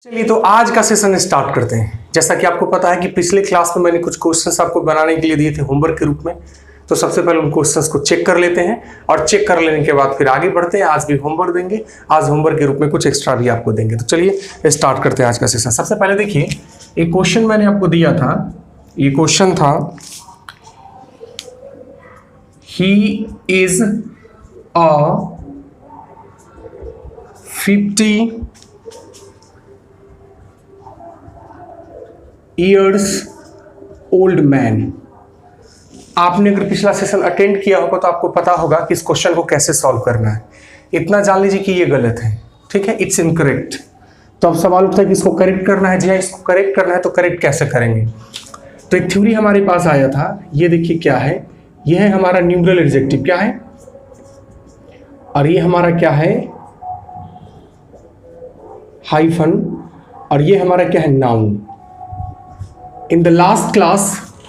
चलिए तो आज का सेशन स्टार्ट करते हैं। जैसा कि आपको पता है कि पिछले क्लास में मैंने कुछ क्वेश्चंस आपको बनाने के लिए दिए थे होमवर्क के रूप में। तो सबसे पहले उन क्वेश्चंस को चेक कर लेते हैं और चेक कर लेने के बाद फिर आगे बढ़ते हैं। आज भी होमवर्क देंगे, आज होमवर्क के रूप में कुछ एक्स्ट्रा भी आपको देंगे। तो चलिए स्टार्ट करते हैं आज का सेशन। सबसे पहले देखिए, एक क्वेश्चन मैंने आपको दिया था। ये क्वेश्चन था, he is a 50 years old man। आपने अगर पिछला सेशन अटेंड किया होगा तो आपको पता होगा कि इस क्वेश्चन को कैसे सॉल्व करना है। इतना जान लीजिए कि ये गलत है, ठीक है, इट्स इनकरेक्ट। तो अब सवाल उठता है कि इसको करेक्ट करना है। जी हाँ, इसको करेक्ट करना है, तो करेक्ट कैसे करेंगे? तो एक थ्योरी हमारे पास आया था, ये देखिए क्या है, ये है हमारा न्यूमरल एडजेक्टिव, क्या है, और ये हमारा क्या है, हाइफन, और ये हमारा क्या है, noun. In the last class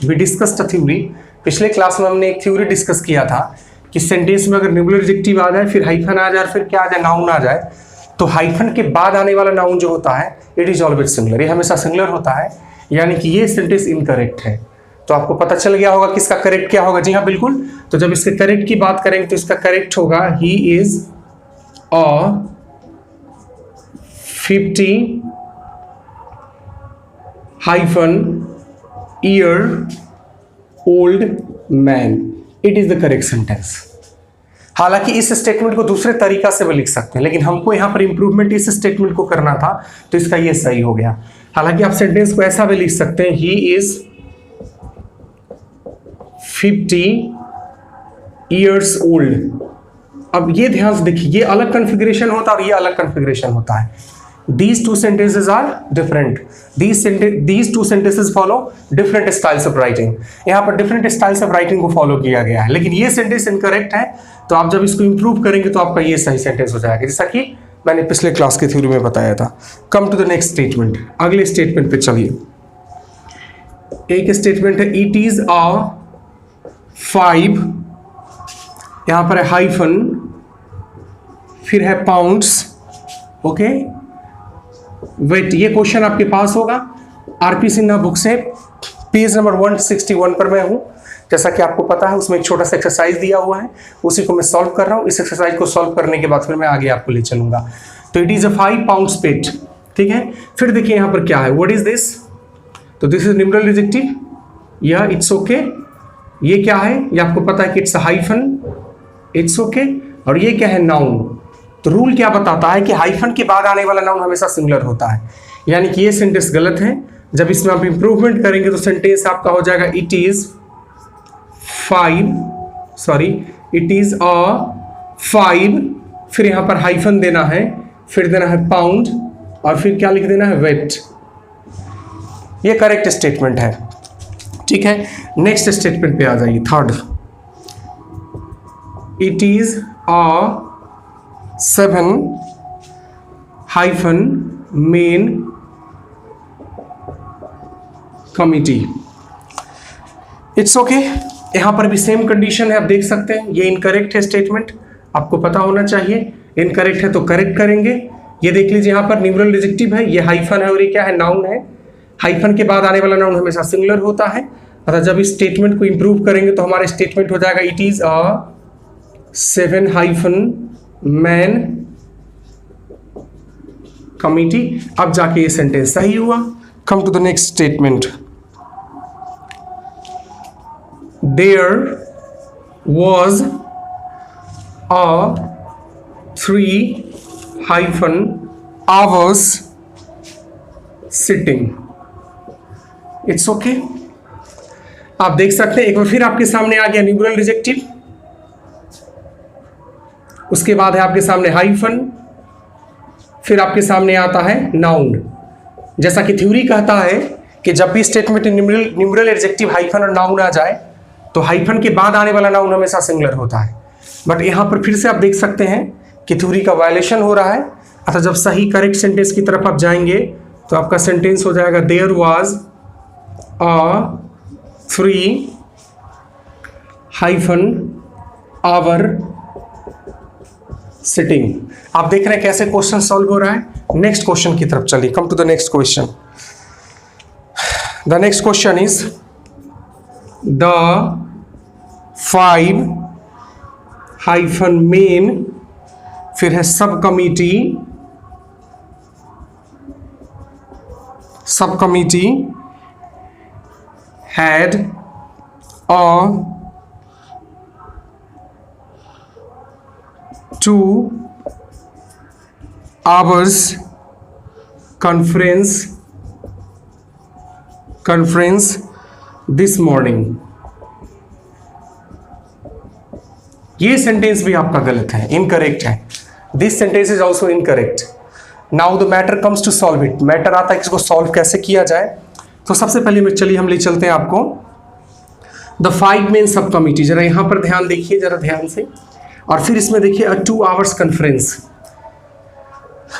we discussed a theory. पिछले क्लास में हमने एक थ्योरी डिस्कस किया था कि सेंटेंस में अगर न्यूमरल एडजेक्टिव आ जाए, फिर हाइफन आ जाए, फिर क्या आ जाए, नाउन आ जाए, तो हाइफन के बाद आने वाला नाउन जो होता है, इट इज ऑलवेज सिंगुलर, ये हमेशा सिंगुलर होता है, यानी कि ये सेंटेंस इनकरेक्ट है। तो आपको पता चल गया होगा कि इसका करेक्ट क्या होगा। जी हाँ, बिल्कुल। तो जब इसके करेक्ट की बात करेंगे तो इसका करेक्ट होगा, he is a 50 year old man। It is the correct sentence. हालांकि इस स्टेटमेंट को दूसरे तरीका से भी लिख सकते हैं, लेकिन हमको यहां पर इंप्रूवमेंट इस स्टेटमेंट को करना था, तो इसका ये सही हो गया। हालांकि आप सेंटेंस को ऐसा भी लिख सकते हैं, ही इज 50 years old। अब ये ध्यान से देखिए, ये अलग कॉन्फ़िगरेशन होता है और ये अलग कॉन्फ़िगरेशन होता है। These two sentences are different. These two sentences follow different styles of writing। यहाँ पर different styles of writing को follow किया गया है, लेकिन ये sentence incorrect है। तो आप जब इसको improve करेंगे तो आपका ये सही sentence हो जाएगा, जैसा कि मैंने पिछले क्लास के थ्योरी में बताया था। Come to the next statement। अगले स्टेटमेंट पे चलिए। एक स्टेटमेंट है, it is a 5, यहाँ पर है हाइफन, फिर है पाउंड्स, ओके, वेट। ये क्वेश्चन आपके पास होगा आरपी सिन्हा बुक से, पेज नंबर 161 पर मैं हूं। जैसा कि आपको पता है, उसमें एक छोटा सा एक्सरसाइज दिया हुआ है, उसी को मैं सॉल्व कर रहा हूं। इस एक्सरसाइज को सॉल्व करने के बाद फिर मैं आगे आपको ले चलूंगा। तो इट इज अ 5 pounds पेट, ठीक है। फिर देखिए यहां पर क्या है, व्हाट इज दिस, तो दिस इज न्यूमरल एडजेक्टिव, या इट्स ओके। ये क्या है, ये आपको पता है कि इट्स हाइफन, इट्स ओके, और ये क्या है, नाउन। तो रूल क्या बताता है कि हाइफन के बाद आने वाला नाउन हमेशा सिंगुलर होता है, यानी कि ये सेंटेंस गलत है। जब इसमें आप इंप्रूवमेंट करेंगे तो सेंटेंस आपका हो जाएगा, इट इज 5, फिर यहां पर हाइफन देना है, फिर देना है पाउंड, और फिर क्या लिख देना है, वेट। ये करेक्ट स्टेटमेंट है, ठीक है। नेक्स्ट स्टेटमेंट पे आ जाइए, third. It is a 7 main committee. It's okay. यहां पर भी सेम कंडीशन है, आप देख सकते हैं। ये इनकरेक्ट है स्टेटमेंट, आपको पता होना चाहिए। इनकरेक्ट है तो करेक्ट करेंगे। ये देख लीजिए, यहां पर न्यूमरल एडजेक्टिव है, ये हाइफन है, और ये क्या है, नाउन है। हाइफन के बाद आने वाला नाउन हमेशा सिंगुलर होता है। अतः जब इस स्टेटमेंट को इंप्रूव करेंगे तो हमारा स्टेटमेंट हो जाएगा, it is a 7 man committee. अब जाके ये सेंटेंस सही हुआ। Come to the next statement. There was a 3 hours sitting. It's okay. आप देख सकते हैं, एक बार फिर आपके सामने आ गया न्यूमरल एडजेक्टिव, उसके बाद है आपके सामने हाइफन, फिर आपके सामने आता है नाउन। जैसा कि थ्योरी कहता है कि जब भी स्टेटमेंट न्यूमरल एडजेक्टिव हाइफन और नाउन आ जाए तो हाइफन के बाद आने वाला नाउन हमेशा सिंगुलर होता है। बट यहां पर फिर से आप देख सकते हैं कि थ्योरी का वायलेशन हो रहा है। अतः जब सही करेक्ट सेंटेंस की तरफ आप जाएंगे तो आपका सेंटेंस हो जाएगा, there was a 3 hour sitting. आप देख रहे हैं कैसे क्वेश्चन सॉल्व हो रहा है। नेक्स्ट क्वेश्चन की तरफ चलिए, come to the next question. The next question is the 5 hyphen men, फिर है sub committee had a 2 hours conference this morning। ये सेंटेंस भी आपका गलत है, इनकरेक्ट है। This sentence is also incorrect. Now the matter comes to solve it. Matter आता है कि इसको सॉल्व कैसे किया जाए। तो सबसे पहले चलिए हम ले चलते हैं आपको द 5 मेन सब कमिटी। जरा यहां पर ध्यान देखिए, जरा ध्यान से, और फिर इसमें देखिए अ 2 आवर्स कॉन्फ्रेंस।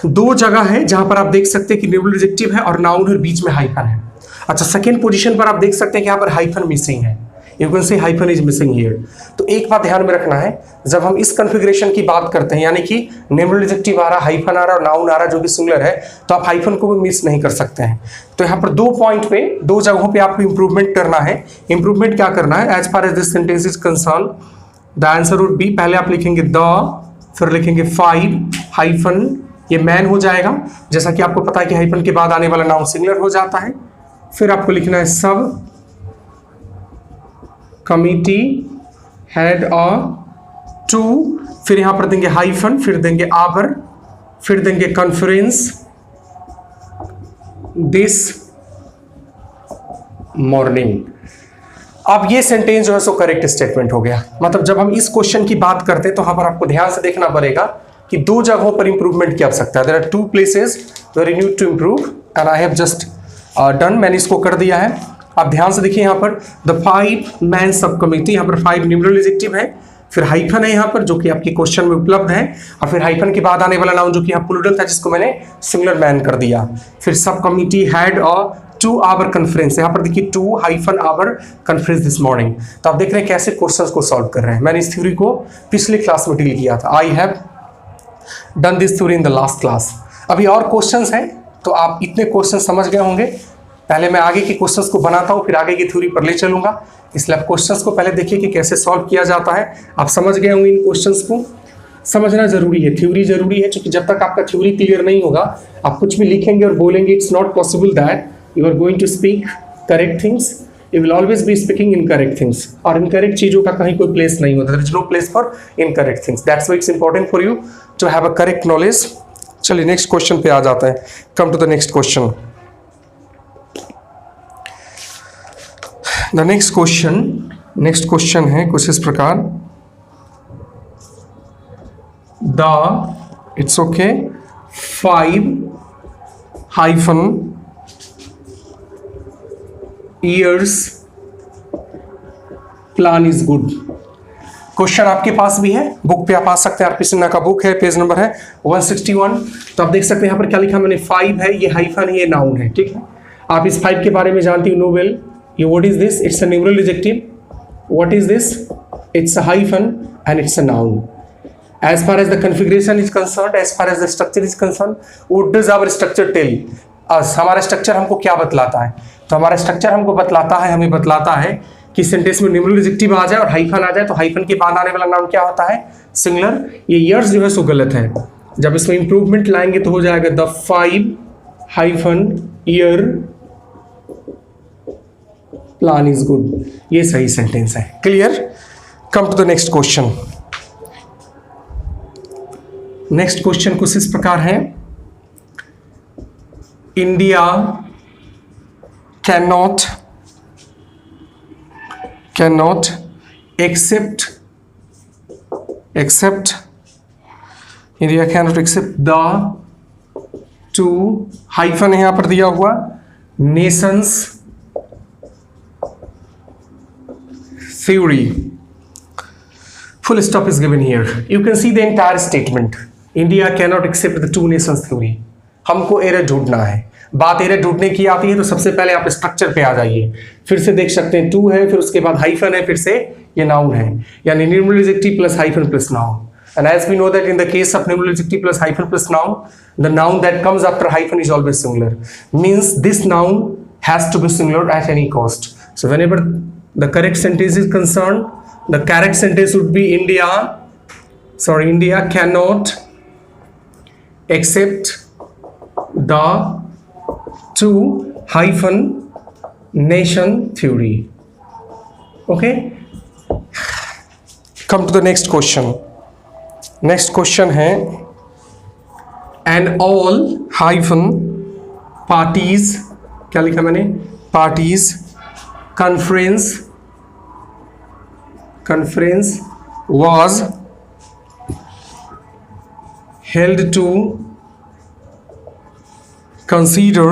2 जगह है जहां पर आप देख सकते हैं कि नेबल एडजेक्टिव है और नाउन है, बीच में हाइफन है। अच्छा, सेकेंड पोजीशन पर आप देख सकते हैं कि यहां पर हाइफन मिसिंग है। You can say hyphen is missing here. तो एक बात ध्यान में रखना है, जब हम इस कॉन्फ़िगरेशन की बात करते हैं, यानी कि नेबल एडजेक्टिव आ रहा, हाइफन आ रहा और नाउन आ रहा जो कि सिंगुलर है, तो आप हाइफन को भी मिस नहीं कर सकते हैं। तो यहाँ पर 2 पॉइंट पे, 2 जगहों पे आपको इंप्रूवमेंट करना है। इंप्रूवमेंट क्या करना है? As far as this sentence is concern, the answer would be, पहले आप लिखेंगे द, फिर लिखेंगे 5 हाइफन, ये मैन हो जाएगा, जैसा कि आपको पता है कि हाइफन के बाद आने वाला नाउन सिंगुलर हो जाता है। फिर आपको लिखना है सब कमिटी हैड अ 2, फिर यहां पर देंगे हाइफन, फिर देंगे आवर, फिर देंगे कॉन्फ्रेंस दिस मॉर्निंग। अब ये सेंटेंस जो है सो करेक्ट स्टेटमेंट हो गया। मतलब जब हम इस क्वेश्चन की बात करते हैं तो यहां पर आपको ध्यान से देखना पड़ेगा कि 2 जगहों पर इंप्रूवमेंट किया जा सकता है। There are 2 places where you need to improve and I have just done, मैंने इसको कर दिया है। आप ध्यान से देखिए, यहाँ पर द 5 मैन सब कमिटी, यहाँ पर 5 न्यूमरल एडजेक्टिव है, फिर हाइफन है यहाँ पर जो कि आपके क्वेश्चन में उपलब्ध है, और फिर हाइफन के बाद आने वाला नाउन जो कि यहाँ प्लूरल था जिसको मैंने सिंगुलर मैन कर दिया। फिर sub committee had a 2 hour conference, यहाँ पर देखिए 2 hyphen hour conference this morning. तो आप देख रहे हैं कैसे क्वेश्चंस को सॉल्व कर रहे हैं। मैंने इस थ्योरी को पिछले क्लास में डील किया था। I have done this theory in the last class. अभी और क्वेश्चंस हैं, तो आप इतने क्वेश्चन समझ गए होंगे। पहले मैं आगे के क्वेश्चंस को बनाता हूं, फिर आगे की थ्योरी पर ले चलूंगा। इसलिए आप क्वेश्चंस को पहले देखिए कि कैसे सॉल्व किया जाता है। आप समझ गए होंगे, इन क्वेश्चंस को समझना जरूरी है, थ्योरी जरूरी है, क्योंकि जब तक आपका थ्योरी क्लियर नहीं होगा, आप कुछ भी लिखेंगे और बोलेंगे, it's not possible that you are going to speak correct things. You will always be speaking incorrect things, और इनकरेक्ट चीजों का कहीं कोई प्लेस नहीं होता। There is no place for incorrect things. That's why it's important for you to have a correct knowledge. चलिए next question पे आ जाता है। Come to the next question. The next question है कुछ इस प्रकार, it's okay 5 hyphen years plan is good. Question आपके पास भी है, बुक पे आप आ सकते हैं। आरपी सिन्हा का बुक है, पेज नंबर है 161। तो आप देख सकते हैं यहाँ पर क्या लिखा मैंने, 5 है, ये हाइफन है, ये नाउन है, ठीक है। आप इस 5 के बारे में जानती हो, नोवेल। ये what is this? It's a numeral adjective. What is this? It's a hyphen and it's a noun. As far as the configuration is concerned, as far as the structure is concerned, what does our structure tell us? हमारा structure हमको क्या बतलाता है? तो हमारा structure हमको बतलाता है, हमें बतलाता है कि सेंटेंस में न्यूमरल एडजेक्टिव आ जाए और हाइफन आ जाए, तो हाइफन के बाद आने वाला नाउन क्या होता है? सिंगुलर। ये ईयर्स जो है सो गलत है। जब इसमें इंप्रूवमेंट लाएंगे तो हो जाएगा the 5 hyphen year plan is good. ये सही सेंटेंस है। Clear? Come to the next question. Next question कुछ इस प्रकार है, India cannot accept India cannot accept the 2 hyphen यहां पर दिया हुआ nations theory. Full stop is given here. You can see the entire statement. India cannot accept the 2 nations theory. हमको error ढूंढना है। बात एरर ढूंढने की आती है तो सबसे पहले आप स्ट्रक्चर पे आ जाइए। फिर से देख सकते हैं 2 है, फिर उसके बाद हाइफन है, फिर से ये नाउन है, यानी numeral adjective plus hyphen plus noun. And as we know that in the case of numeral adjective plus hyphen plus noun, the noun that comes after hyphen is always singular. Means this noun has to be singular at any cost. So whenever the correct sentence is concerned, the correct sentence would be India cannot accept the two hyphen nation theory. Okay, come to the next question. Next question है and all hyphen parties, क्या लिखा मैंने, parties conference was held to consider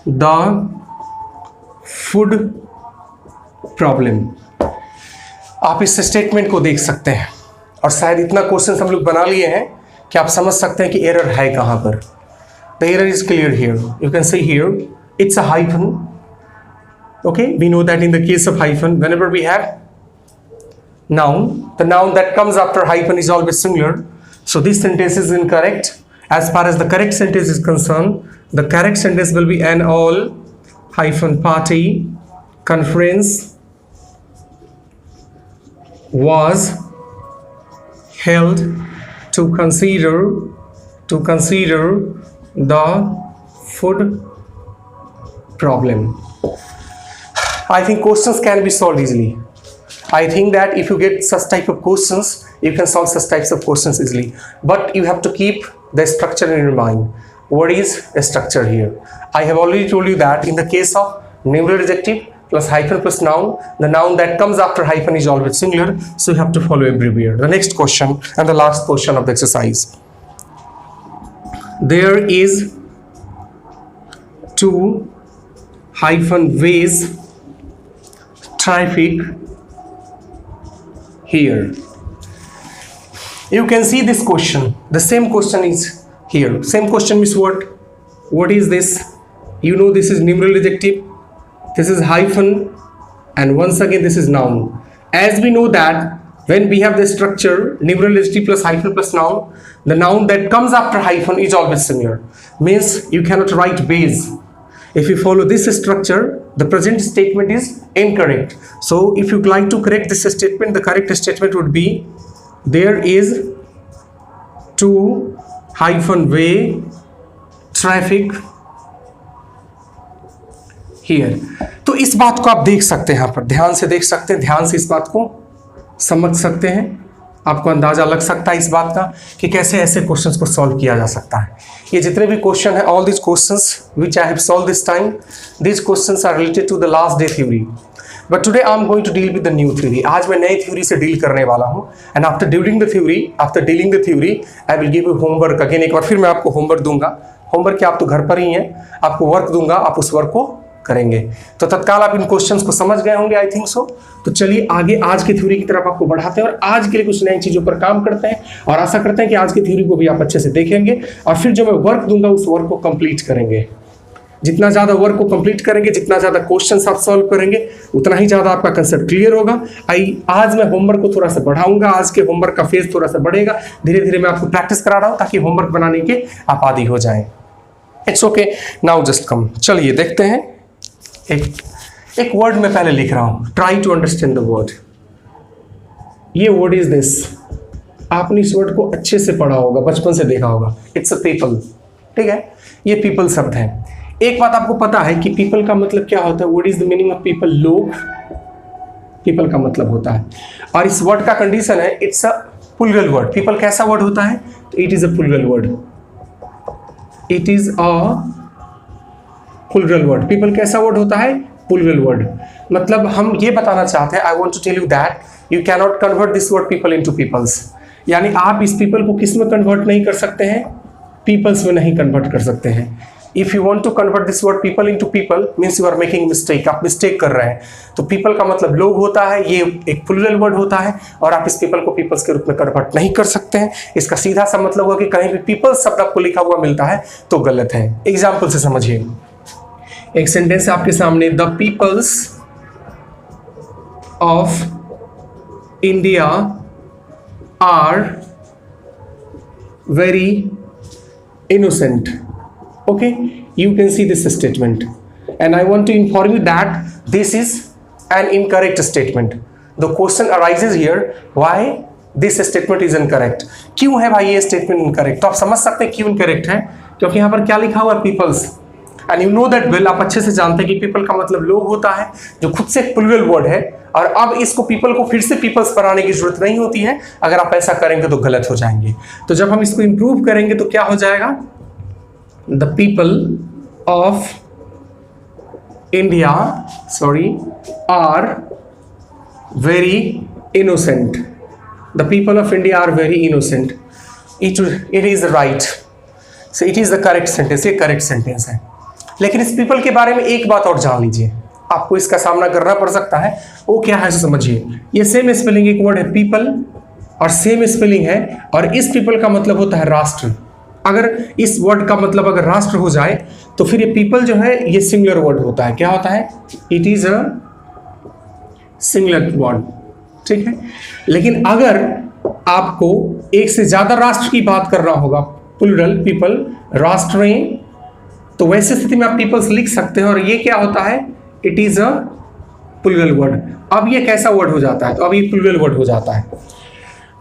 the food problem. आप इस statement को देख सकते हैं और शायद इतना क्वेश्चन हम लोग बना लिए हैं कि आप समझ सकते हैं कि एरर है कहाँ पर। The error is clear here, you can see here it's a hyphen. Okay, we know that in the case of hyphen whenever we have noun, the noun that comes after hyphen is always singular. So this sentence is incorrect. As far as the correct sentence is concerned, the correct sentence will be an all hyphen party conference was held to consider the food problem. I think questions can be solved easily. I think that if you get such type of questions, you can solve such types of questions easily. But you have to keep the structure in your mind. What is a structure here? I have already told you that in the case of numeral adjective plus hyphen plus noun, the noun that comes after hyphen is always singular. So you have to follow every word. The next question and the last question of the exercise. There is two hyphen ways traffic here. You can see this question. The same question is here. Same question means what? What is this? You know this is numeral adjective. This is hyphen, and once again this is noun. As we know that when we have the structure numeral adjective plus hyphen plus noun, the noun that comes after hyphen is always singular. Means you cannot write base. If you follow this structure, the present statement is incorrect. So if you like to correct this statement, the correct statement would be there is two hyphen way traffic here. तो इस बात को आप देख सकते हैं, यहाँ पर ध्यान से देख सकते हैं, ध्यान से इस बात को समझ सकते हैं। आपको अंदाजा लग सकता है इस बात का कि कैसे ऐसे क्वेश्चंस को सॉल्व किया जा सकता है। ये जितने भी क्वेश्चन है, all this questions which I have solve this time, this questions are related to the last day theory, but today I am going to deal with the new theory. आज मैं नई थ्योरी से deal करने वाला हूँ। And after dealing the theory I will give you homework again. एक बार फिर मैं आपको होमवर्क दूंगा। होमवर्क क्या, आप तो घर पर ही हैं, आपको वर्क दूंगा, आप उस वर्क को करेंगे। तो तत्काल आप इन क्वेश्चंस को समझ गए होंगे, आई थिंक सो। तो चलिए आगे आज की थ्योरी की तरफ आपको बढ़ाते हैं और आज के लिए कुछ नई चीज़ों पर काम करते हैं और आशा करते हैं कि आज की थ्योरी को भी आप अच्छे से देखेंगे और फिर जो मैं वर्क दूंगा उस वर्क को कंप्लीट करेंगे। जितना ज़्यादा वर्क को कंप्लीट करेंगे, जितना ज़्यादा क्वेश्चंस आप सॉल्व करेंगे, उतना ही ज़्यादा आपका कंसेप्ट क्लियर होगा। आज मैं होमवर्क को थोड़ा सा बढ़ाऊंगा, आज के होमवर्क का फेज थोड़ा सा बढ़ेगा। धीरे धीरे मैं आपको प्रैक्टिस करा रहा हूँ ताकि होमवर्क बनाने के आप आदी हो जाएं। It's okay, now just come. चलिए देखते हैं। एक वर्ड मैं पहले लिख रहा हूं, try to understand the word. ये वर्ड इज दिस। आपने इस वर्ड को अच्छे से पढ़ा होगा, बचपन से देखा होगा। इट्स अ पीपल, ठीक है। ये पीपल शब्द है। एक बात आपको पता है कि पीपल का मतलब क्या होता है? What is the meaning of people? लोग पीपल का मतलब होता है। और इस वर्ड का कंडीशन है it's a plural word. People कैसा वर्ड होता है? तो it is a plural word. It is a plural word. People कैसा वर्ड होता है? Plural word. मतलब हम ये बताना चाहते हैं, I want to tell you that you can not convert this word people into peoples. यानी आप इस पीपल को किस में कन्वर्ट नहीं कर सकते हैं? पीपल्स में नहीं कन्वर्ट कर सकते हैं। If you want to convert this word people into people means you are making mistake. आप मिस्टेक कर रहे हैं। तो पीपल का मतलब लोग होता है, ये एक प्लूरल वर्ड होता है और आप इस पीपल को पीपल्स के रूप में कन्वर्ट नहीं कर सकते हैं। इसका सीधा सा मतलब हुआ कि कहीं भी पीपल्स शब्द आपको लिखा हुआ मिलता है तो गलत है। एग्जाम्पल से समझिए। एक सेंटेंस आपके सामने, the peoples of India are very innocent. Okay, you can see this statement, and I want to inform you that this is an incorrect statement. The question arises here, why this statement is incorrect? क्यों है भाई ये statement incorrect? तो आप समझ सकते हैं क्यों इनकरेक्ट है, क्योंकि यहाँ पर क्या लिखा हुआ है, peoples, and you know that well, आप अच्छे से जानते हैं कि पीपल का मतलब लोग होता है, जो खुद से एक प्लूरल वर्ड है, और अब इसको पीपल को फिर से पीपल्स पर आने की जरूरत नहीं होती है। अगर आप ऐसा करेंगे तो गलत हो जाएंगे। तो जब हम इसको इंप्रूव करेंगे तो क्या हो जाएगा, the people of India are very innocent. The people of India are very innocent. It is right, so it is the correct sentence, ये करेक्ट सेंटेंस है। लेकिन इस पीपल के बारे में एक बात और जान लीजिए, आपको इसका सामना करना पड़ सकता है। वो क्या है, समझिए। ये सेम स्पेलिंग, एक वर्ड है पीपल और सेम स्पेलिंग है, और इस पीपल का मतलब होता है राष्ट्र। अगर इस वर्ड का मतलब अगर राष्ट्र हो जाए तो फिर ये पीपल जो है ये सिंगुलर वर्ड होता है। क्या होता है, it is a singular word, ठीक है। लेकिन अगर आपको एक से ज्यादा राष्ट्र की बात करना होगा, प्लूरल पीपल, राष्ट्रें, तो वैसी स्थिति में आप पीपल्स लिख सकते हैं, और ये क्या होता है, it is a plural word. अब ये कैसा वर्ड हो जाता है, तो अब ये प्लूरल वर्ड हो जाता है।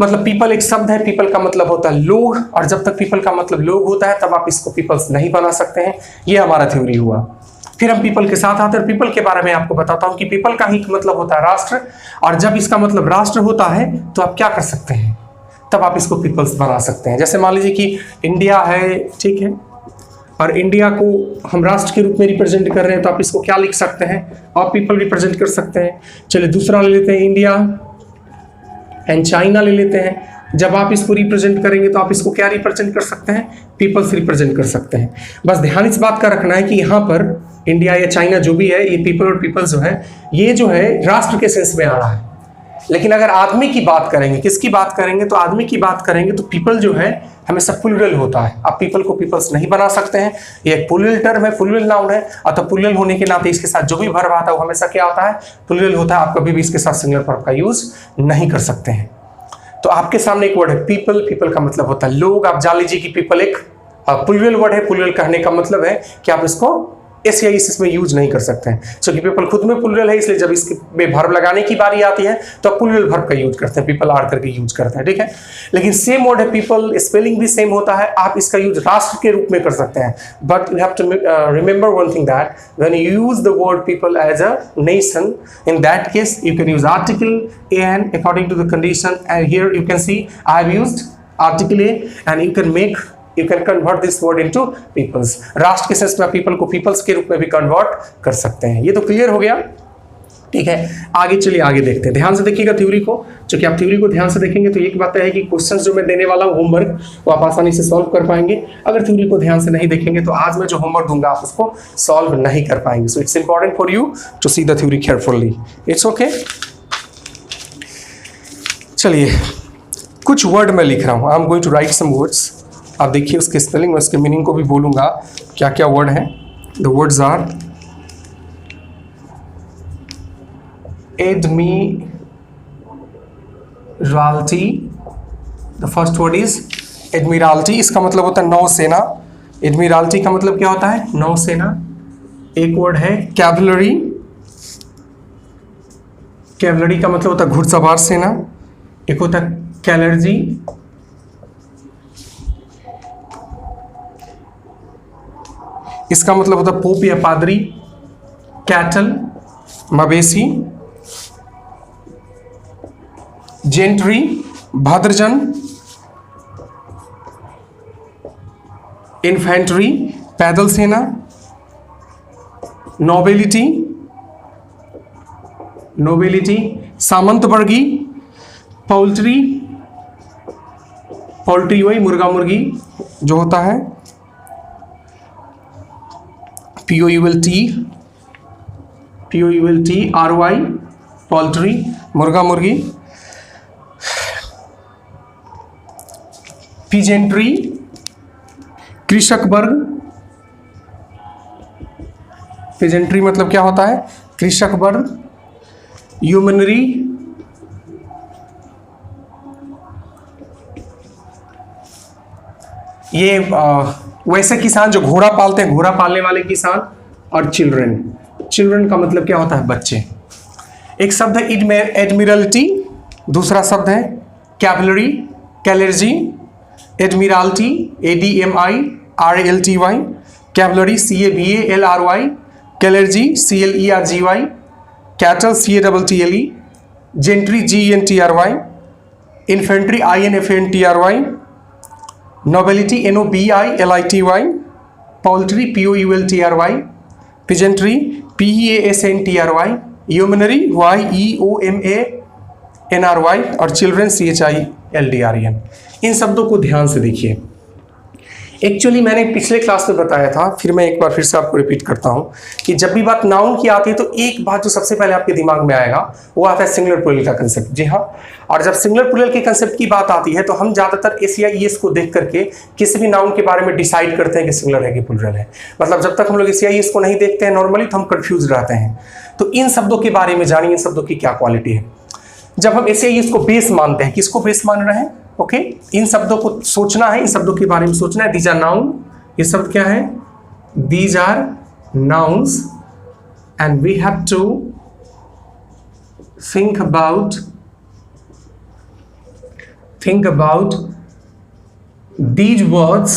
मतलब पीपल एक शब्द है, पीपल का मतलब होता है लोग, और जब तक पीपल का मतलब लोग होता है तब आप इसको पीपल्स नहीं बना सकते हैं। ये हमारा थ्योरी हुआ। फिर हम पीपल के साथ आते हैं, और पीपल के बारे में आपको बताता हूं कि पीपल का ही मतलब होता है राष्ट्र, और जब इसका मतलब राष्ट्र होता है तो आप क्या कर सकते हैं, तब आप इसको पीपल्स बना सकते हैं। जैसे मान लीजिए कि इंडिया है, ठीक है, और इंडिया को हम राष्ट्र के रूप में रिप्रेजेंट कर रहे हैं, तो आप इसको क्या लिख सकते हैं, आप पीपल रिप्रेजेंट कर सकते हैं। चलिए दूसरा ले लेते हैं, इंडिया एंड चाइना ले लेते हैं। जब आप इसको रिप्रेजेंट करेंगे तो आप इसको क्या रिप्रेजेंट कर सकते हैं, पीपल्स रिप्रेजेंट कर सकते हैं। बस ध्यान इस बात का रखना है कि यहाँ पर इंडिया या चाइना जो भी है, ये पीपल और पीपल्स जो है, ये जो है राष्ट्र के सेंस में आ रहा है। लेकिन अगर आदमी की बात करेंगे, किसकी बात करेंगे, तो आदमी की बात करेंगे, तो पीपल जो है हमेशा प्लूरल होता है। आप पीपल को पीपल्स नहीं बना सकते हैं, ये एक प्लूरल टर्म है, प्लूरल नाउन है, अतः प्लूरल होने के नाते इसके साथ जो भी वर्ब आता है वो हमेशा क्या होता है, प्लूरल होता है। आप कभी भी इसके साथ सिंगुलर वर्ब का यूज नहीं कर सकते हैं। तो आपके सामने एक वर्ड है पीपल, पीपल का मतलब होता है लोग। आप जान लीजिए कि पीपल एक प्लूरल वर्ड है। प्लूरल कहने का मतलब है कि आप इसको एस या इसमें यूज नहीं कर सकते हैं, क्योंकि पीपल खुद में प्लूरल है, इसलिए जब इसमें वर्ब लगाने की बारी आती है तो आप प्लूरल वर्ब का यूज करते हैं, पीपल आर करके यूज करते हैं, ठीक है। लेकिन सेम वर्ड है पीपल, स्पेलिंग भी सेम होता है, आप इसका यूज राष्ट्र के रूप में कर सकते हैं। But you have to remember one thing, that when you use the word people as a nation, in that case you can use article an according to the condition, and here you can see I have used article A, and you can convert this word into peoples. राष्ट्र के sense में people को peoples के रूप में भी convert कर सकते हैं। ये तो क्लियर हो गया, ठीक है। आगे चलिए, आगे देखते हैं। ध्यान से देखिएगा थ्योरी को, क्योंकि आप थ्योरी को ध्यान से देखेंगे तो एक बात है कि क्वेश्चंस जो मैं देने वाला हूं होमवर्क, वो आप आसानी से सॉल्व कर पाएंगे। अगर थ्योरी को ध्यान से नहीं देखेंगे तो आज मैं जो होमवर्क दूंगा आप उसको सॉल्व नहीं कर पाएंगे। So it's important for you to see the theory carefully. It's okay. चलिए, कुछ वर्ड मैं लिख रहा हूँ, I am going to write some words. आप देखिए उसके स्पेलिंग में, उसके मीनिंग को भी बोलूंगा क्या क्या वर्ड है। The words are admiralty. The first word is admiralty. इसका मतलब होता है नौसेना। एडमिरल्टी का मतलब क्या होता है, नौसेना। एक वर्ड है कैवलरी। कैवलरी का मतलब होता है घुड़सवार सेना। एक होता है कैलर्जी। इसका मतलब होता है पोप या पादरी। कैटल, मवेशी। जेंट्री, भद्रजन। इन्फेंट्री, पैदल सेना। Nobility, nobility. सामंतवर्गी। पोल्ट्री, पोल्ट्री वही मुर्गा मुर्गी जो होता है। POULTRY, पोल्ट्री, मुर्गा मुर्गी। पीजेंट्री, कृषक वर्ग। पीजेंट्री मतलब क्या होता है, कृषक वर्ग। ह्यूमनरी, ये वैसे किसान जो घोड़ा पालते हैं, घोड़ा पालने वाले किसान, और चिल्ड्रन। चिल्ड्रन का मतलब क्या होता है? बच्चे। एक शब्द है एडमिरल्टी, दूसरा शब्द है cavalry, clergy, admiralty ADMIRALTY, cavalry CAVALRY, clergy CLERGY, cattle CATTLE, gentry GENTRY, infantry INFANTRY, nobility NOBILITY, poultry POULTRY, peasantry PEASNTRY, yeomanry YEOMANRY, और चिल्ड्रन CHILDREN। इन शब्दों को ध्यान से देखिए। एक्चुअली मैंने पिछले क्लास में बताया था, फिर मैं एक बार फिर से आपको रिपीट करता हूं कि जब भी बात नाउन की आती है तो एक बात जो सबसे पहले आपके दिमाग में आएगा वो आता है सिंगुलर प्लूरल का कंसेप्ट। जी हाँ, और जब सिंगुलर प्लूरल के कंसेप्ट की बात आती है तो हम ज्यादातर ACIES को देख करके किसी भी नाउन के बारे में डिसाइड करते हैं कि सिंगुलर है कि प्लूरल है। मतलब जब तक हम लोग ACIES को नहीं देखते हैं नॉर्मली तो हम कंफ्यूज रहते हैं। तो इन शब्दों के बारे में जानिए, इन शब्दों की क्या क्वालिटी है। जब हम ACIES को बेस मानते हैं, किसको बेस मान रहे हैं? ओके, इन शब्दों को सोचना है, इन शब्दों के बारे में सोचना है। दीज आर नाउन, ये शब्द क्या है? These are nouns and we have to think about these words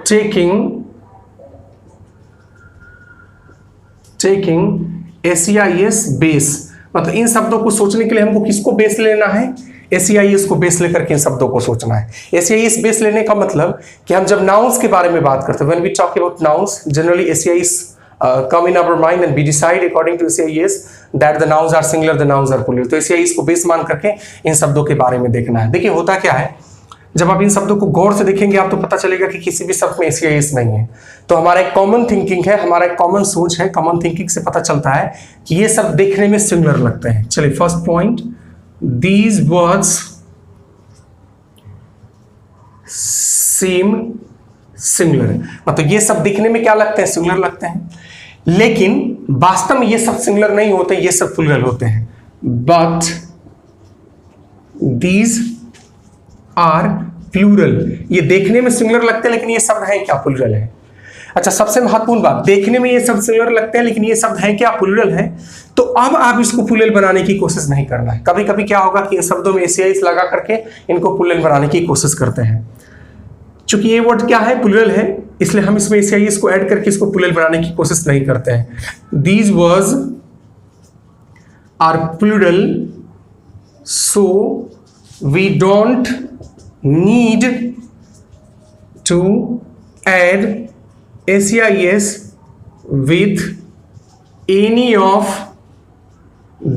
taking ACIES base. मतलब इन शब्दों को सोचने के लिए हमको किसको बेस लेना है? ACIES को बेस लेकर के इन शब्दों को सोचना है। ACIES बेस लेने का मतलब कि हम जब नाउन्स के बारे में बात करते हैं, when we talk about nouns, generally ACIES come in our mind and we decide according to ACIES that the nouns are singular, the nouns are plural। तो ACIES को बेस मान करके इन शब्दों के बारे में देखना है। देखिए होता क्या है, जब आप इन शब्दों को गौर से देखेंगे आप तो पता चलेगा कि किसी भी शब्द में ACIES नहीं है। तो हमारा एक कॉमन थिंकिंग है, हमारा एक कॉमन सोच है, कॉमन थिंकिंग से पता चलता है कि ये शब्द देखने में सिमिलर लगते हैं। चलिए first point, these words seem similar। मतलब ये सब दिखने में क्या लगते हैं? सिमिलर लगते हैं, लेकिन वास्तव में ये सब सिमिलर नहीं होते, ये सब प्लूरल होते हैं। But these are plural. ये देखने में सिमिलर लगते हैं लेकिन ये शब्द है क्या? प्लूरल है। अच्छा, सबसे महत्वपूर्ण बात, देखने में ये सब सिमिलर लगते हैं लेकिन ये शब्द है क्या? प्लूरल है। तो अब आप इसको प्लूरल बनाने की कोशिश नहीं करना है। कभी कभी क्या होगा कि इन शब्दों में ACIES लगा करके इनको प्लूरल बनाने की कोशिश करते हैं। चूंकि ये वर्ड क्या है? प्लूरल है, इसलिए हम इसमें ACIES को ऐड करके इसको प्लूरल बनाने की कोशिश नहीं करते हैं। These words are plural, so we don't need to add ACIES with any of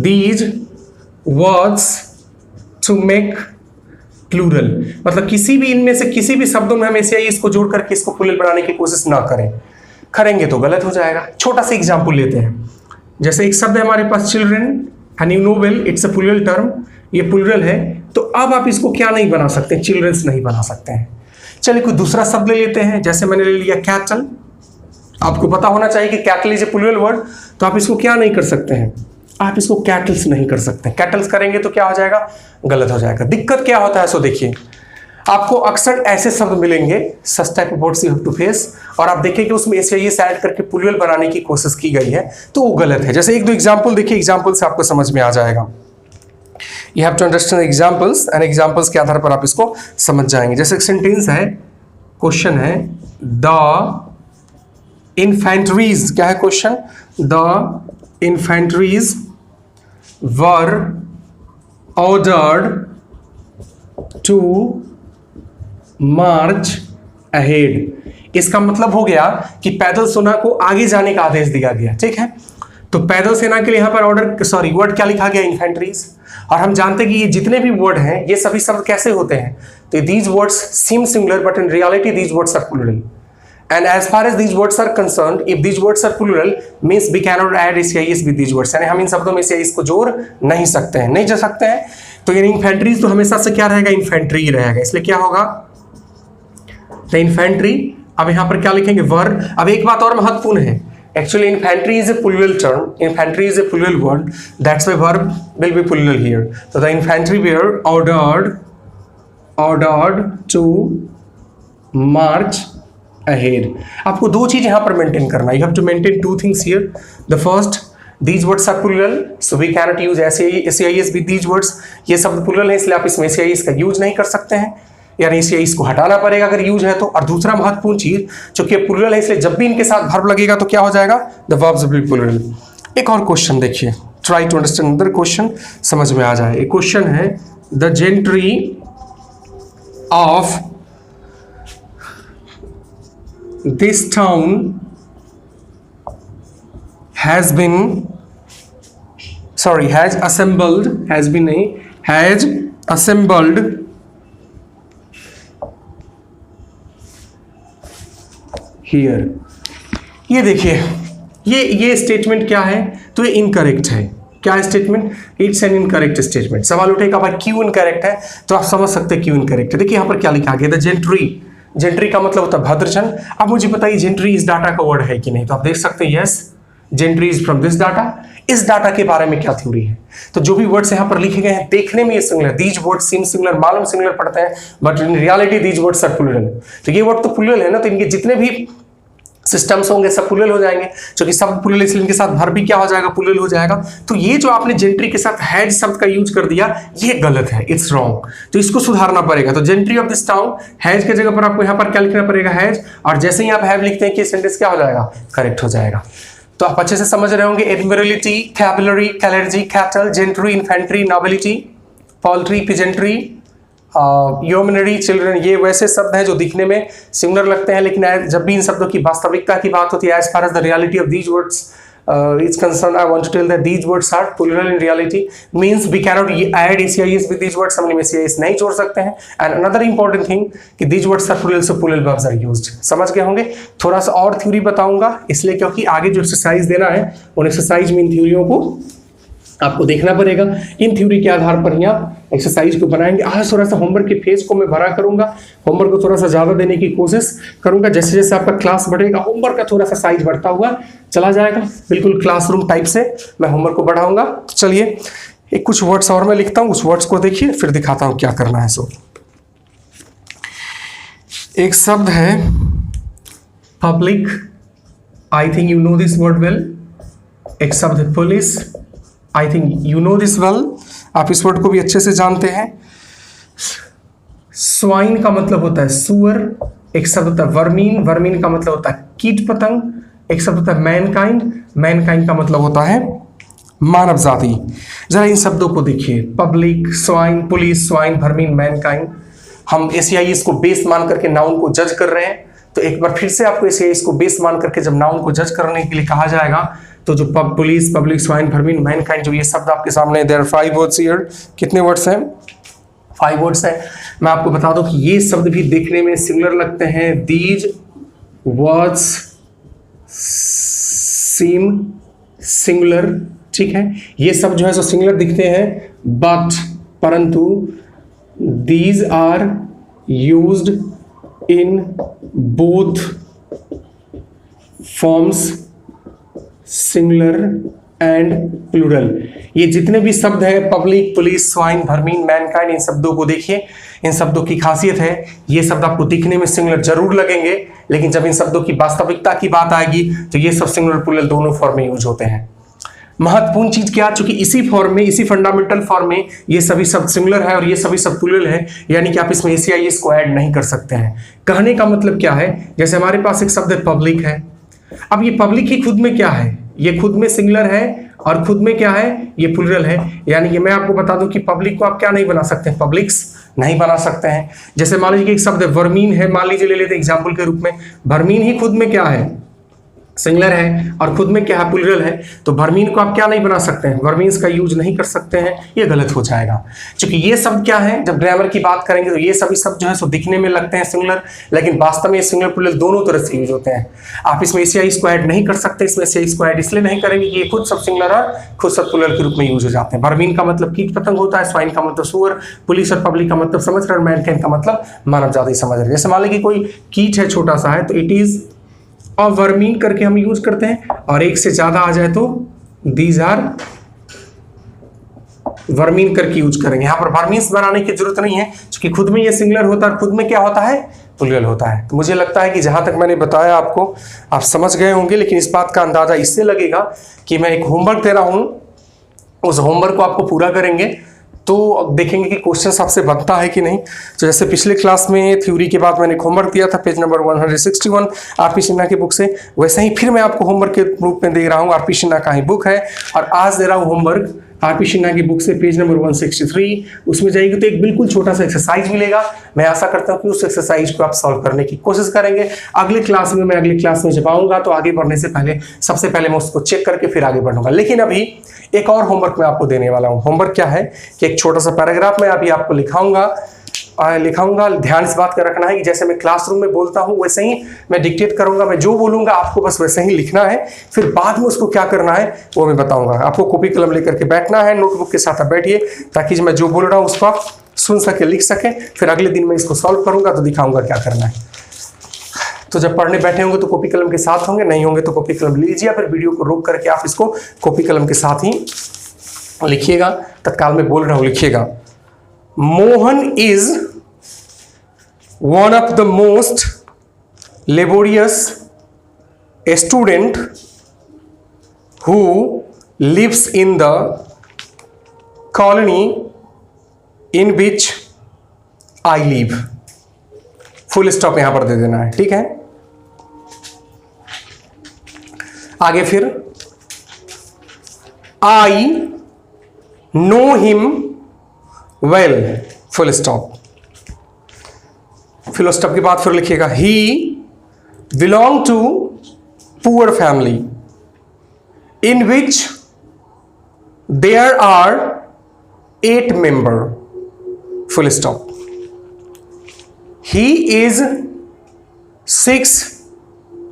these words to make plural. मतलब किसी भी इनमें से किसी भी शब्दों में हम ACIES को जोड़ करके इसको प्लूरल बनाने की कोशिश ना करें, करेंगे तो गलत हो जाएगा। छोटा सा एग्जांपल लेते हैं, जैसे एक शब्द है हमारे पास children, and you know well it's a plural term, ये प्लूरल है। तो अब आप इसको क्या नहीं बना सकते? चिल्ड्रंस नहीं बना सकते हैं। चलिए कोई दूसरा शब्द ले लेते हैं, जैसे मैंने ले लिया कैटल। आपको पता होना चाहिए कि cattle is a plural word, तो आप इसको क्या नहीं कर सकते हैं? आप इसको कैटल्स नहीं कर सकते। कैटल्स करेंगे तो क्या हो जाएगा? गलत हो जाएगा। दिक्कत क्या होता है? सो देखिए, आपको अक्सर ऐसे शब्द मिलेंगे, such type of words you have to face, और आप देखिए कि उसमें ACIES ऐड करके प्लूरल बनाने की कोशिश की गई है, तो वो गलत है। जैसे एक दो एग्जाम्पल देखिए, एग्जाम्पल से आपको समझ में आ जाएगा। You have to understand examples, and examples के आधार पर आप इसको समझ जाएंगे। जैसे एक सेंटेंस है, क्वेश्चन है, द इन्फेंट्रीज, क्या है question? The infantries were ordered to march ahead. इसका मतलब हो गया कि पैदल सेना को आगे जाने का आदेश दिया गया। ठीक है, तो पैदल सेना के लिए यहां पर वर्ड क्या लिखा गया? इन्फेंट्रीज। और हम जानते हैं कि ये जितने भी वर्ड हैं ये सभी शब्द कैसे होते हैं? तो these words seem similar but in reality these words are plural. And as far as these words are concerned, if these words are plural, means we cannot add ACIES with these words। यानी हम इन शब्दों में ACIES को जोड़ नहीं सकते हैं, नहीं जा सकते हैं। तो यानी इन्फेंट्रीज तो हमेशा से क्या रहेगा? इन्फेंट्री ही रहेगा। इसलिए क्या होगा? The infantry. अब यहाँ पर क्या लिखेंगे? वर। अब एक बात और महत्वपूर्ण है, actually infantry is a plural term, infantry is a plural word, that's why verb will be plural here. तो the infantry were ordered to march ahead. आपको दो चीज यहां पर मेंटेन करना है। You have to maintain two things here. The first, these words are plural, so we cannot use SAIS with these words। ये शब्द plural है इसलिए आप इसमें SAIS का यूज नहीं कर सकते हैं, यानी SAIS को हटाना पड़ेगा अगर यूज है तो। और दूसरा महत्वपूर्ण चीज, चूंकि plural है इसलिए जब भी इनके साथ verb लगेगा तो क्या हो जाएगा, the verbs will be plural। एक और क्वेश्चन देखिए, try to understand another question, समझ में आ जाए। एक क्वेश्चन है, the gentry of this town has assembled here। ये देखिए, ये स्टेटमेंट क्या है, तो ये इनकरेक्ट है। क्या statement, it's an incorrect statement. सवाल उठेगा भाई क्यों इनकरेक्ट है, तो आप समझ सकते हैं क्यों इनकरेक्ट है। देखिए यहाँ पर क्या लिखा गया, द जेंट्री, जेंट्री का मतलब होता है भद्रजन। अब मुझे बताइए जेंट्री इस डाटा का वर्ड है कि नहीं, तो आप देख सकते हैं yes, gentry is from this data. इस डाटा के बारे में क्या थ्योरी है, तो जो भी वर्ड्स यहाँ पर लिखे गए हैं देखने में ये singular, these words seem singular, मालूम सिंगुलर पढ़ते हैं, but in reality these words are plural. तो ये वर्ड तो प्लूरल है ना, तो इनके जितने भी सिस्टम्स होंगे सब प्लूरल हो जाएंगे, क्योंकि सब प्लूरल इसलिए इनके साथ वर्ब भी क्या हो जाएगा, प्लूरल हो जाएगा। तो ये जो आपने जेंट्री के साथ हैज शब्द का यूज कर दिया, ये गलत है, इट्स रॉन्ग, तो इसको सुधारना पड़ेगा। तो gentry of this town, has के जगह पर आपको यहाँ पर क्या लिखना पड़ेगा, हैज, और जैसे ही आप हैव लिखते हैं कि सेंटेंस क्या हो जाएगा, करेक्ट हो जाएगा। तो आप अच्छे से समझ रहे होंगे। Admiralty, cavalry, clergy, cattle, gentry, infantry, nobility, poultry, peasantry, yeomanry, children, ये वैसे शब्द हैं जो दिखने में सिमिलर लगते हैं, लेकिन जब भी इन शब्दों की वास्तविकता की बात होती है, as far as the reality of these words is concerned, I want to tell that these words are plural in reality, means we cannot add ACIS with these words, हम ACIS नहीं जोड़ सकते हैं। And another important thing कि these words are plural, so plural verbs are used। समझ गए होंगे। थोड़ा सा और थ्योरी बताऊंगा इसलिए क्योंकि आगे जो एक्सरसाइज देना है उन एक्सरसाइज में इन थ्योरियों को आपको देखना पड़ेगा। इन थ्योरी के आधार पर ही आप एक्सरसाइज को बनाएंगे। आज थोड़ा सा होमवर्क के फेज को मैं भरा करूंगा, होमवर्क को थोड़ा सा ज़्यादा देने की कोशिश करूंगा। जैसे जैसे आपका क्लास बढ़ेगा होमवर्क का थोड़ा सा साइज बढ़ता हुआ चला जाएगा, बिल्कुल क्लासरूम टाइप से मैं होमवर्क को बढ़ाऊंगा। तो चलिए एक कुछ वर्ड्स और मैं लिखता हूँ, उस वर्ड्स को देखिए फिर दिखाता हूँ क्या करना है। सो एक शब्द है public, I think you know this word well. एक शब्द है police, I think you know this well, आप इस वर्ड को भी अच्छे से जानते हैं। स्वाइन का मतलब होता है सुअर। एक शब्द होता है वर्मीन, वर्मीन का मतलब होता है कीट पतंग। एक शब्द होता है मैनकाइंड, मैनकाइंड का मतलब होता है मानव जाति। जरा इन शब्दों को देखिए, public, swine, police, swine, vermin, Mankind. हम ACIS को बेस मान करके नाउन को जज कर रहे हैं, तो एक बार फिर से आपको ACIS को बेस मान करके जब नाउन को जज करने के लिए कहा जाएगा, तो जो police, public, swine, vermin, Mankind, जो ये शब्द आपके सामने, देयर आर 5 वर्ड्स हियर। कितने वर्ड्स हैं? 5 वर्ड्स हैं। मैं आपको बता दूं कि ये शब्द भी देखने में सिमिलर लगते हैं। दीज वर्ड्स सीम सिंगुलर, ठीक है, ये सब जो है सो सिंगुलर दिखते हैं, बट परंतु these are used in both forms, singular and plural. ये जितने भी शब्द है public, police, swine, vermin, mankind, इन शब्दों को देखिए। इन शब्दों की खासियत है ये शब्द आपको दिखने में सिंगुलर जरूर लगेंगे, लेकिन जब इन शब्दों की वास्तविकता की बात आएगी तो ये सब सिंगुलर प्लूरल दोनों फॉर्म में यूज होते हैं। महत्वपूर्ण चीज क्या, चूंकि इसी फॉर्म में, इसी फंडामेंटल फॉर्म में ये सभी शब्द सिंगुलर है और ये सभी शब्द प्लूरल है, यानी कि आप इसमें ACIS को ऐड नहीं कर सकते हैं। कहने का मतलब क्या है, जैसे हमारे पास एक शब्द पब्लिक है, अब ये पब्लिक ही खुद में क्या है, ये खुद में सिंगुलर है और खुद में क्या है, ये प्लूरल है। यानी कि मैं आपको बता दूं कि पब्लिक को आप क्या नहीं बना सकते, पब्लिक्स नहीं बना सकते हैं। जैसे मान लीजिए एक शब्द वर्मीन है, मान लीजिए ले लेते एग्जाम्पल के रूप में, वर्मीन ही खुद में क्या है, सिंगुलर है और खुद में क्या है, प्लूरल है। तो वर्मीन को आप क्या नहीं बना सकते हैं, वर्मीन्स का यूज नहीं कर सकते हैं, ये गलत हो जाएगा। क्योंकि ये शब्द क्या है, जब ग्रामर की बात करेंगे तो ये सभी शब्द जो है सो दिखने में लगते हैं सिंगुलर, लेकिन वास्तव में सिंगुलर प्लूरल दोनों तरह से यूज होते हैं। आप इसमें ACIS को ऐड नहीं कर सकते, इसमें ACIS को ऐड इसलिए नहीं करेंगे कि ये खुद सब सिंगुलर और खुद सब प्लूरल के रूप में यूज हो जाते हैं। वर्मीन का मतलब कीट पतंग होता है, स्वाइन का मतलब सुअर, पुलिस और पब्लिक का मतलब समझ रहे, और मैनकाइंड का मतलब मानव जाति समझ रहे। जैसे मान लीजिए कोई कीट है छोटा सा है, तो इट इज और वर्मीन करके हम यूज करते हैं, और एक से ज्यादा आ जाए तो दीज आर वर्मीन करके यूज करेंगे। यहां पर वर्मीन्स बनाने की जरूरत नहीं है, क्योंकि खुद में ये सिंगुलर होता है और खुद में क्या होता है, प्लूरल होता है। तो मुझे लगता है कि जहाँ तक मैंने बताया आपको आप समझ गए होंगे, लेकिन इस बात का अंदाज़ा इससे लगेगा कि मैं एक होमवर्क दे रहा हूँ, उस होमवर्क को आपको पूरा करेंगे तो देखेंगे कि क्वेश्चन आपसे बनता है कि नहीं। तो जैसे पिछले क्लास में थ्योरी के बाद मैंने होमवर्क दिया था पेज नंबर 161 आरपी सिन्हा की बुक से, वैसे ही फिर मैं आपको होमवर्क के रूप में दे रहा हूँ। आरपी सिन्हा का ही बुक है और आज दे रहा हूँ होमवर्क आरपी सिन्हा की बुक से पेज नंबर 163। उसमें जाएगी तो एक बिल्कुल छोटा सा एक्सरसाइज मिलेगा। मैं आशा करता हूँ कि उस एक्सरसाइज को आप सॉल्व करने की कोशिश करेंगे। अगले क्लास में मैं अगले क्लास में जब आऊँगा तो आगे बढ़ने से पहले सबसे पहले मैं उसको चेक करके फिर आगे बढ़ूंगा। लेकिन अभी एक और होमवर्क मैं आपको देने वाला हूँ। होमवर्क क्या है कि एक छोटा सा पैराग्राफ मैं अभी आपको लिखाऊंगा। ध्यान इस बात का रखना है कि जैसे मैं क्लासरूम में बोलता हूं वैसे ही मैं डिक्टेट करूंगा। मैं जो बोलूंगा आपको बस वैसे ही लिखना है, फिर बाद में उसको क्या करना है वो मैं बताऊंगा। आपको कॉपी कलम लेकर के बैठना है, नोटबुक के साथ आप बैठिए ताकि मैं जो बोल रहा हूँ उसको आप सुन सके, लिख सके। फिर अगले दिन मैं इसको सॉल्व करूंगा तो दिखाऊंगा क्या करना है। तो जब पढ़ने बैठे होंगे तो कॉपी कलम के साथ होंगे, नहीं होंगे तो कॉपी कलम लीजिए, फिर वीडियो को रोक करके आप इसको कॉपी कलम के साथ ही लिखिएगा। तत्काल में बोल रहा हूं, लिखिएगा। Mohan is one of the most laborious student who lives in the colony in which I live। Full stop यहां पर दे देना है, ठीक है। आगे फिर I know him well, full stop. फिर स्टॉप के बाद फिर लिखिएगा he belong to poor family in which there are 8 member, full stop. He is 6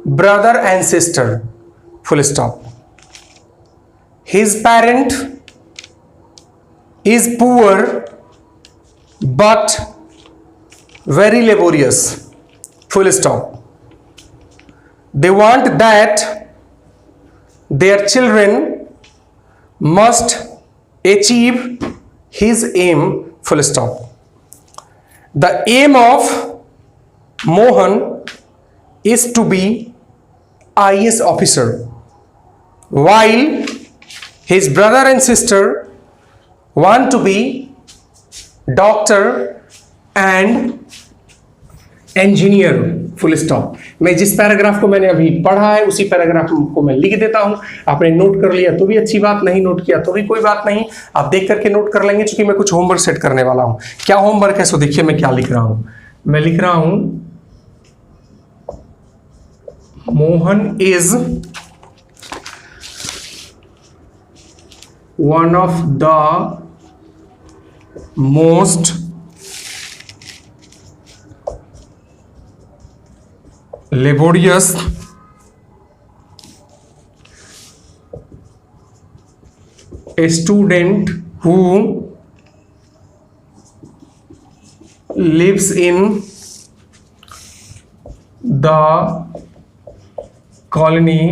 brother and sister, full stop. His parent is poor but very laborious, full stop। They want that their children must achieve his aim, full stop। The aim of Mohan is to be IAS officer, while his brother and sister want to be doctor and engineer, full stop. मैं जिस paragraph को मैंने अभी पढ़ा है उसी paragraph को मैं लिख देता हूं। आपने नोट कर लिया तो भी अच्छी बात, नहीं नोट किया तो भी कोई बात नहीं, आप देख करके नोट कर लेंगे। क्योंकि मैं कुछ होमवर्क सेट करने वाला हूं। क्या होमवर्क है सो देखिए मैं क्या लिख रहा हूं। मैं लिख रहा हूं Mohan is one of the most laborious student who lives in the colony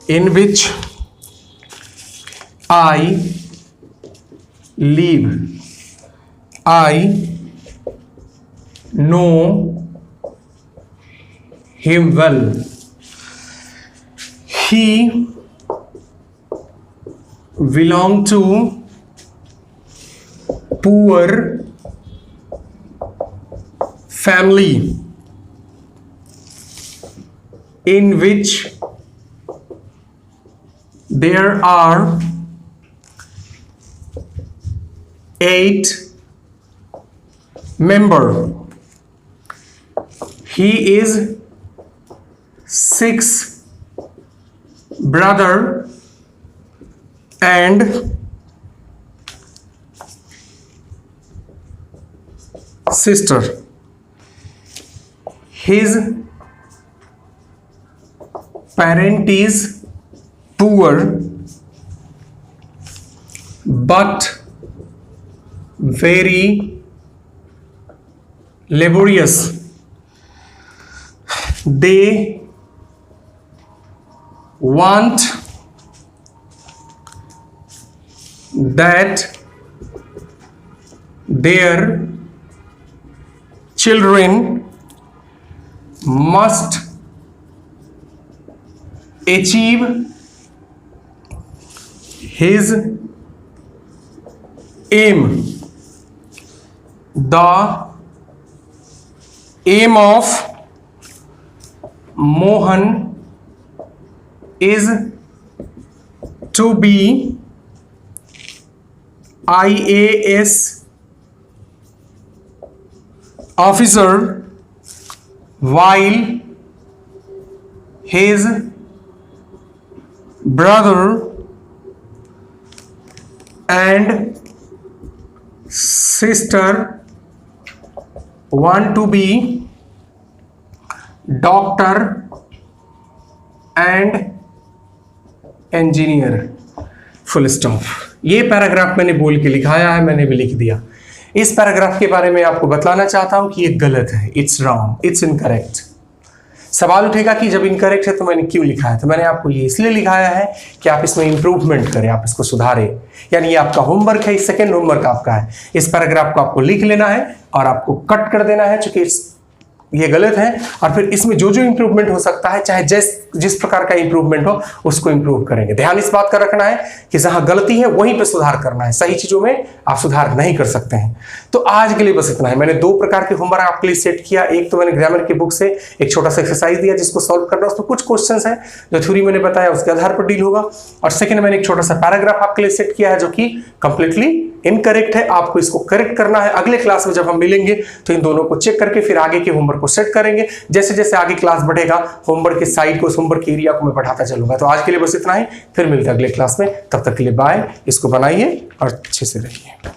in which I live। I know him well। He belong to poor family in which there are 8 member। He is 6 brother and sister। His parent is poor but very laborious। They want that their children must achieve his aim. The aim of Mohan is to be IAS officer while his brother and sister want to be doctor and engineer. Full stop. ये paragraph मैंने बोल के लिखाया है, मैंने भी लिख दिया। इस पैराग्राफ के बारे में आपको बतलाना चाहता हूं कि ये गलत है, इट्स रॉन्ग, इट्स इनकरेक्ट। सवाल उठेगा कि जब इनकरेक्ट है तो मैंने क्यों लिखा है, तो मैंने आपको ये इसलिए लिखाया है कि आप इसमें इंप्रूवमेंट करें, आप इसको सुधारें। यानी ये आपका होमवर्क है, सेकेंड होमवर्क आपका है। इस पैराग्राफ को आपको लिख लेना है और आपको कट कर देना है, चूंकि ये गलत है, और फिर इसमें जो जो इंप्रूवमेंट हो सकता है, चाहे जिस प्रकार का इंप्रूवमेंट हो, उसको इंप्रूव करेंगे। ध्यान इस बात का रखना है कि जहां गलती है वहीं पे सुधार करना है, सही चीजों में आप सुधार नहीं कर सकते हैं। तो आज के लिए बस इतना है। मैंने दो प्रकार के होमवर्क आपके लिए सेट किया। एक तो मैंने ग्रामर की बुक से एक छोटा सा एक्सरसाइज दिया जिसको सॉल्व करना, उसमें कुछ क्वेश्चंस है जो थ्योरी मैंने बताया उसके आधार पर डील होगा, और सेकंड मैंने एक छोटा सा पैराग्राफ आपके लिए सेट किया है जो कि कंप्लीटली इनकरेक्ट है। आपको इसको करेक्ट करना है। अगले क्लास में जब हम मिलेंगे तो इन दोनों को चेक करके फिर आगे के होमवर्क को सेट करेंगे। जैसे जैसे आगे क्लास बढ़ेगा, होमवर्क के साइड को, होमवर्क के एरिया को मैं बढ़ाता चलूंगा। तो आज के लिए बस इतना ही, फिर मिलते हैं अगले क्लास में। तब तक के लिए बाय। इसको बनाइए और अच्छे से रहिए।